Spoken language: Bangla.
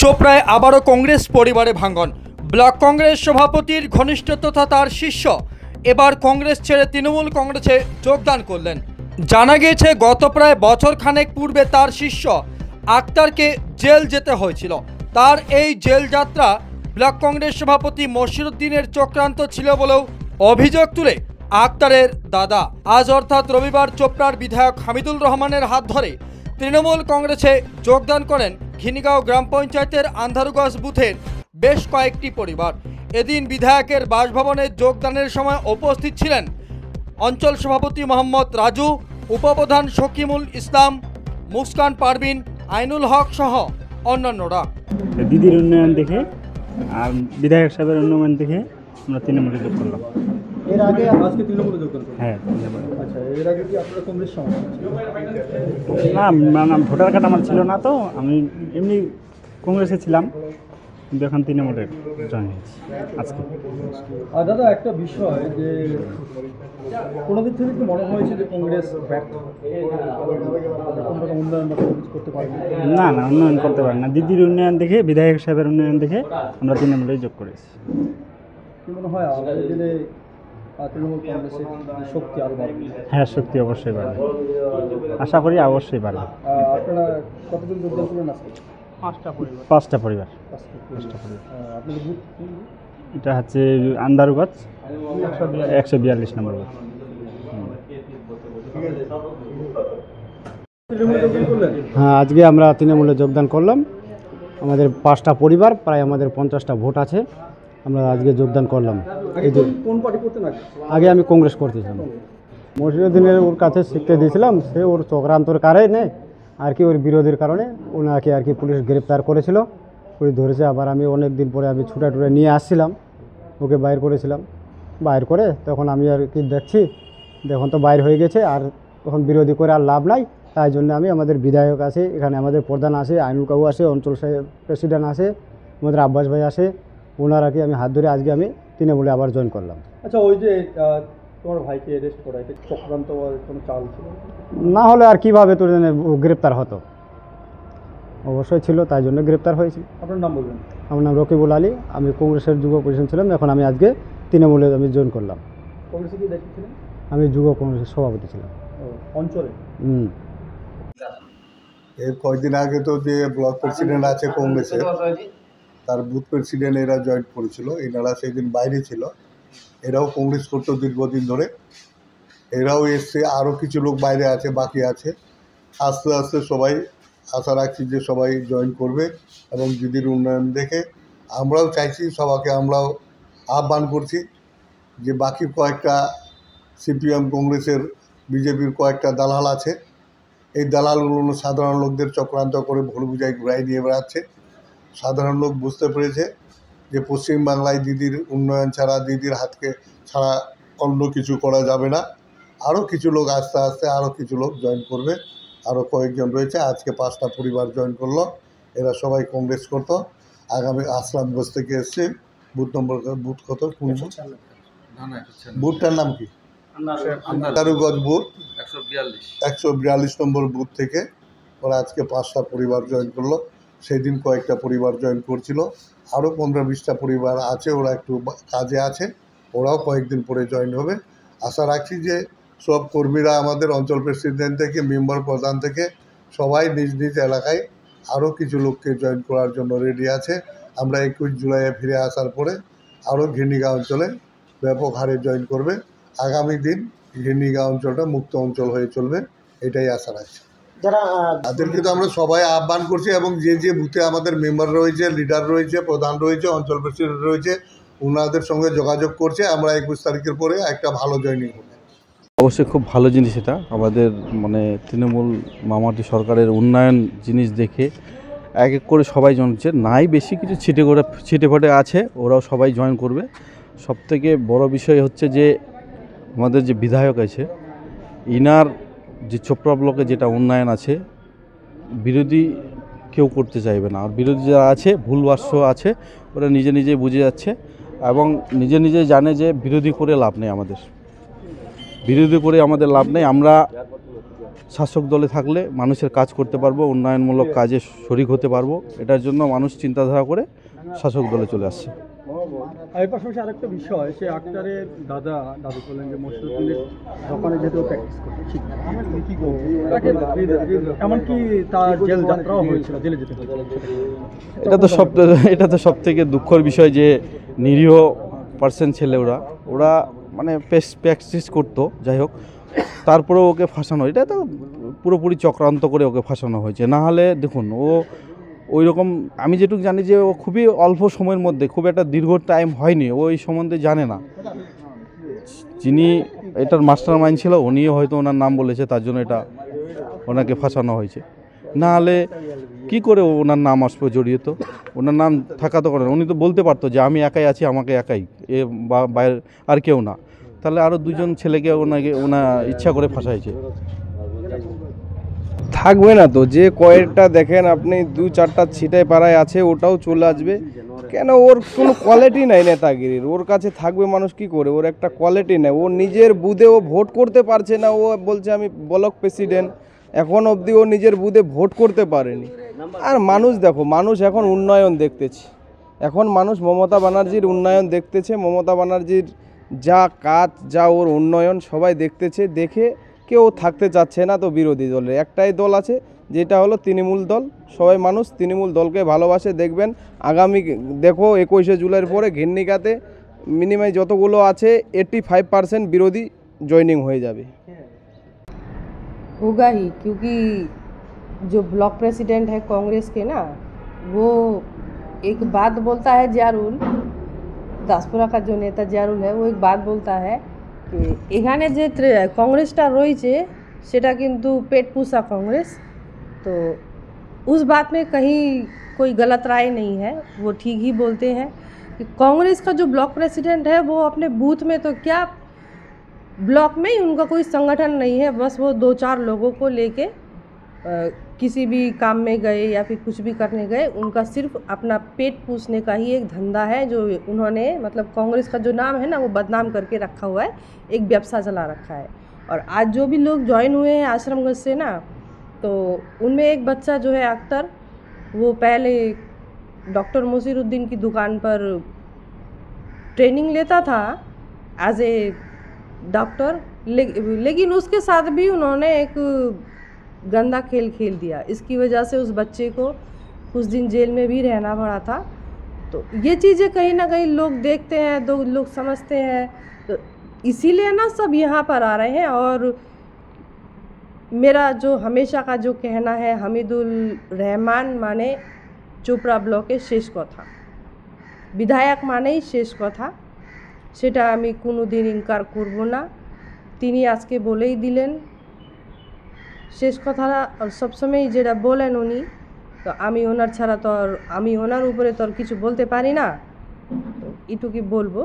চোপড়ায় আবারও কংগ্রেস পরিবারে ভাঙন। ব্লক কংগ্রেস সভাপতির ঘনিষ্ঠ তথা তার শিষ্য এবার কংগ্রেস ছেড়ে তৃণমূল কংগ্রেসে যোগদান করলেন। জানা গিয়েছে গত প্রায় বছর খানেক পূর্বে তার শিষ্য আক্তারকে জেল যেতে হয়েছিল। তার এই জেল যাত্রা ব্লক কংগ্রেস সভাপতি মশিরুদ্দিনের চক্রান্ত ছিল বলেও অভিযোগ তুলে আক্তারের দাদা আজ অর্থাৎ রবিবার চোপড়ার বিধায়ক হামিদুল রহমানের হাত ধরে তৃণমূল কংগ্রেসে যোগদান করেন ঘিনিগাঁও গ্রাম পঞ্চায়েতের আন্ধারুগঞ্জ বুথের বেশ কয়েকটি পরিবার। এদিন বিধায়কের বাসভবনে যোগদানের সময় উপস্থিত ছিলেন অঞ্চল সভাপতি মোহাম্মদ রাজু, উপপ্রধান শকিমুল ইসলাম, মুস্কান পারভিন, আইনুল হক সহ অন্যান্যরা। দিদির উন্নয়ন দেখে আর বিধায়ক সাহেবের উন্নয়ন দেখে আমরা তৃণমূলে যোগ করলাম। এর আগে আজকে তৃণমূলে যোগদান করলেন? হ্যাঁ। আচ্ছা, এর আগে কি আপনারা কংগ্রেস সমর্থক ছিল? না, মানে ভোটার কার্ড আমার ছিল না, তো আমি এমনি কংগ্রেসে ছিলাম, কিন্তু এখন তৃণমূলে জয়েন হয়েছি আজকে। আর দাদা, একটা বিষয় যে কোনো দিক থেকে কি মনে হয়েছে যে কংগ্রেস ব্যর্থ, কোনো রকম উন্নয়ন বা কিছু করতে পারেনি? না না, উন্নয়ন করতে পারে না। দিদির উন্নয়ন দেখে, বিধায়ক সাহেবের উন্নয়ন দেখে আমরা তৃণমূলে যোগ করেছি। কি মনে হয় আগামী দিনে তৃণমূল কংগ্রেসের শক্তি আরও বাড়বে? হ্যাঁ, শক্তি অবশ্যই বাড়বে, আশা করি অবশ্যই বাড়বে। আপনারা কতজন যোগদান করলেন আজকে? পাঁচটা পরিবার। আপনাদের বুথ এটা হচ্ছে আন্দারুগঞ্জ 142 নম্বর বুথ। হ্যাঁ, আজকে আমরা তৃণমূলে যোগদান করলাম। আমাদের 5টা পরিবার, প্রায় আমাদের 50টা ভোট আছে। আমরা আজকে যোগদান করলাম। এই যে কোন পার্টি করতে না? আগে আমি কংগ্রেস করতেছিলাম। মশিরুদ্দিনের ওর কাছে শিখতে দিয়েছিলাম, সে ওর চক্রান্তর কারণে আর কি, ওর বিরোধীর কারণে ওনাকে আর কি পুলিশ গ্রেপ্তার করেছিল, পুলিশ ধরেছে। আবার আমি অনেক দিন পরে আমি ছুটা নিয়ে আসছিলাম, ওকে বাইর করেছিলাম। বাইর করে তখন আমি আর কি দেখছি, দেখুন তো বাইর হয়ে গেছে, আর তখন বিরোধী করে আর লাভ নাই। তাই জন্য আমি, আমাদের বিধায়ক আছে এখানে, আমাদের প্রধান আছে, আইনুল কাকু আছে, অঞ্চল প্রেসিডেন্ট আছে, আমাদের আব্বাস ভাই আছে, ওনারা কি আমি হাত ধরে আজকে আমি তৃণমূলে আবার জয়েন করলাম। আচ্ছা, ওই যে তোমার ভাইকে অ্যারেস্ট করা, এটা চক্রান্ত বা কোনো চাল ছিল? না হলে আর কীভাবে তোর গ্রেপ্তার হতো? অবশ্যই ছিল, তাই জন্য গ্রেপ্তার হয়েছিল। আপনার নাম বলবেন? আমার নাম রকিবুল আলী, আমি কংগ্রেসের যুব প্রেসিডেন্ট ছিলাম, এখন আমি আজকে তৃণমূলে আমি জয়েন করলাম। কংগ্রেসে কি দেখেছিলেন? আমি যুব কংগ্রেসের সভাপতি ছিলাম অঞ্চলে। এর কয়েকদিন আগে তো যে ব্লক প্রেসিডেন্ট আছে কংগ্রেসের, তার বুথ প্রেসিডেন্ট এরা জয়েন করেছিল। এনারা সেই দিন বাইরে ছিল, এরাও কংগ্রেস করতো দীর্ঘদিন ধরে, এরাও এসছে। আরও কিছু লোক বাইরে আছে, বাকি আছে। আস্তে আস্তে সবাই আশা রাখছি যে সবাই জয়েন করবে, এবং দিদির উন্নয়ন দেখে আমরাও চাইছি, সবাইকে আমরাও আহ্বান করছি যে বাকি কয়েকটা সিপিএম, কংগ্রেসের, বিজেপির কয়েকটা দালাল আছে, এই দালালগুলো সাধারণ লোকদের চক্রান্ত করে ভুল বুঝাই ঘুরাই নিয়ে বেড়াচ্ছে। সাধারণ লোক বুঝতে পেরেছে যে পশ্চিমবাংলায় দিদির উন্নয়ন ছাড়া, দিদির হাতকে ছাড়া অন্য কিছু করা যাবে না। আরও কিছু লোক আস্তে আস্তে আরও কিছু লোক জয়েন করবে, আরও কয়েকজন রয়েছে। আজকে 5টা পরিবার জয়েন করলো, এরা সবাই কংগ্রেস করতো। আগামী আসলামগঞ্জ থেকে এসছে। বুথ নম্বর, বুথ কত? বুথটার নাম কি? আন্দারুগঞ্জ বুথ 142 নম্বর বুথ থেকে ওরা আজকে 5টা পরিবার জয়েন করলো। সেই দিন কয়েকটা পরিবার জয়েন করছিল, আরও 15-20টা পরিবার আছে, ওরা একটু কাজে আছে, ওরাও কয়েকদিন পরে জয়েন হবে। আশা রাখছি যে সব কর্মীরা, আমাদের অঞ্চল প্রেসিডেন্ট থেকে মেম্বার, প্রধান থেকে সবাই নিজ নিজ এলাকায় আরও কিছু লোককে জয়েন করার জন্য রেডি আছে। আমরা 21 জুলাইয়ে ফিরে আসার পরে আরও ঘিনিগাঁও অঞ্চলে ব্যাপক হারে জয়েন করবে। আগামী দিন ঘিনিগাঁও অঞ্চলটা মুক্ত অঞ্চল হয়ে চলবে, এটাই আশা রাখছি। তাদেরকে তো আমরা সবাই আহ্বান করছি, এবং যে যে বুথে আমাদের মেম্বার রয়েছে, লিডার রয়েছে, প্রধান রয়েছে, অঞ্চল প্রেসিডেন্ট রয়েছে, ওনাদের সঙ্গে যোগাযোগ করছে। আমরা 21 তারিখের পরে একটা ভালো জয়েনিং হবে। অবশ্যই খুব ভালো জিনিস এটা। আমাদের মানে তৃণমূল মামাটি সরকারের উন্নয়ন জিনিস দেখে এক এক করে সবাই জয়েন, নাই বেশি কিছু ছিটেফাটে আছে, ওরাও সবাই জয়েন করবে। সবথেকে বড় বিষয় হচ্ছে যে আমাদের যে বিধায়ক আছে, ইনার যে চোপড়া ব্লকে যেটা উন্নয়ন আছে, বিরোধী কেউ করতে চাইবে না। আর বিরোধী যারা আছে, ভুলবাস্য আছে, ওরা নিজে নিজে বুঝে যাচ্ছে, এবং নিজে নিজে জানে যে বিরোধী করে লাভ নেই, আমাদের বিরোধী করে আমাদের লাভ নেই। আমরা শাসক দলে থাকলে মানুষের কাজ করতে পারবো, উন্নয়নমূলক কাজে শরিক হতে পারবো, এটার জন্য মানুষ চিন্তাধারা করে শাসক দলে চলে আসছে। আর এর পাশাপাশি আরেকটা বিষয়, সে আক্তারের দাদু বললেন যে মসজিদের দোকানে যেতেও প্র্যাকটিস করতে ঠিক তাকে এমনকি তার জেল যাত্রাও হয়েছিল, জেলে যেতে হয়েছিল। এটা তো সব থেকে দুঃখের বিষয় যে নিরীহ পার্সেন্ট ছেলে ওরা মানে প্র্যাকটিস করতো, যাই হোক তারপরেও ওকে ফাঁসানো, এটা তো পুরোপুরি চক্রান্ত করে ওকে ফাঁসানো হয়েছে। না হলে দেখুন ওই রকম আমি যেটুকু জানি যে ও খুবই অল্প সময়ের মধ্যে, খুব একটা দীর্ঘ টাইম হয়নি, ও এই সম্বন্ধে জানে না। যিনি এটার মাস্টার মাইন্ড ছিল উনিও হয়তো ওনার নাম বলেছে, তার জন্য এটা ওনাকে ফাঁসানো হয়েছে। না হলে কী করে ওনার নাম আসবে জড়িয়ে? ওনার নাম থাকা তো করেন, উনি তো বলতে পারতো যে আমি একাই আছি, আমাকে একাই, এ বাইরে আর কেউ না। তাহলে আরও দুজন ছেলেকে ওনার ইচ্ছা করে ফাঁসাইছে। থাকবে না তো, যে কয়েকটা দেখেন আপনি 2-4টা ছিটায় পাড়ায় আছে ওটাও চলে আসবে কেন? ওর কোনো কোয়ালিটি নাই নেতাগিরির, ওর কাছে থাকবে মানুষ কি করে? ওর একটা কোয়ালিটি নেই, ও নিজের বুথে ও ভোট করতে পারছে না। ও বলছে আমি ব্লক প্রেসিডেন্ট, এখন অবধি ও নিজের বুথে ভোট করতে পারেনি। আর মানুষ দেখো, মানুষ এখন উন্নয়ন দেখতেছে, এখন মানুষ মমতা ব্যানার্জির উন্নয়ন দেখতেছে। মমতা ব্যানার্জির যা কাজ, যা ওর উন্নয়ন সবাই দেখতেছে, দেখে কেউ থাকতে চাচ্ছে না। তো বিরোধী দলের একটাই দল আছে, যেটা হলো তৃণমূল দল। সবাই মানুষ তৃণমূল দলকে ভালোবাসে। দেখবেন আগামী দেখো 21শে জুলাইয়ের পরে ঘিন্নিকাতে মিনিমাম যতগুলো আছে 85% বিরোধী জয়েনিং হয়ে যাবে। होगा ही, क्योंकि जो ब्लॉक प्रेसिडेंट है कांग्रेस के ना, वो एक बात बोलता है, जियारुल दासपुरा का जो नेता जियारुल है, वो एक बात बोलता है कि এখানে যে কংগ্রেসটা রয়েছে সেটা কিন্তু पेट पूसा कांग्रेस। तो उस बात में कहीं कोई गलत राय नहीं है, वो ठीक ही बोलते हैं कि कांग्रेस का जो ब्लॉक प्रेसिडेंट है वो अपने बूथ में तो क्या, ब्लॉक में ही उनका कोई संगठन नहीं है, बस वो 2-4 लोगों को लेके किसी भी काम में गए या फिर कुछ भी करने गए, उनका सिर्फ अपना पेट पूछने का ही एक धंधा है, जो उन्होंने मतलब कांग्रेस का जो नाम है ना वो बदनाम करके रखा हुआ है, एक व्यवसाय चला रखा है। और आज जो भी लोग ज्वाइन हुए हैं आश्रमगंज से ना, तो उनमें एक बच्चा जो है अख्तर, वो पहले डॉक्टर मोसीरुद्दीन की दुकान पर ट्रेनिंग लेता था एज ए डॉक्टर, लेकिन उसके साथ भी उन्होंने एक गंदा खेल खेल दिया। इसकी वजह से उस बच्चे को कुछ दिन जेल में भी रहना पड़ा था। तो ये चीज़ें कहीं ना कहीं लोग देखते हैं, लोग समझते हैं, तो इसीलिए ना सब यहाँ पर आ रहे हैं। और मेरा जो हमेशा का जो कहना है, हमीदुल रहमान माने चोपड़ा ब्लॉके शेष कथा, विधायक मानेই শেষ কথা, সেটা আমি কোনোদিন ইনকার করব না। তিনি আজকে বলেই দিলেন শেষ কথাটা, আর সবসময় যেটা বলেন উনি, তো আমি ওনার ছাড়া তো আর আমি ওনার উপরে তো আর কিছু বলতে পারি না, তো এটুকুই বলবো।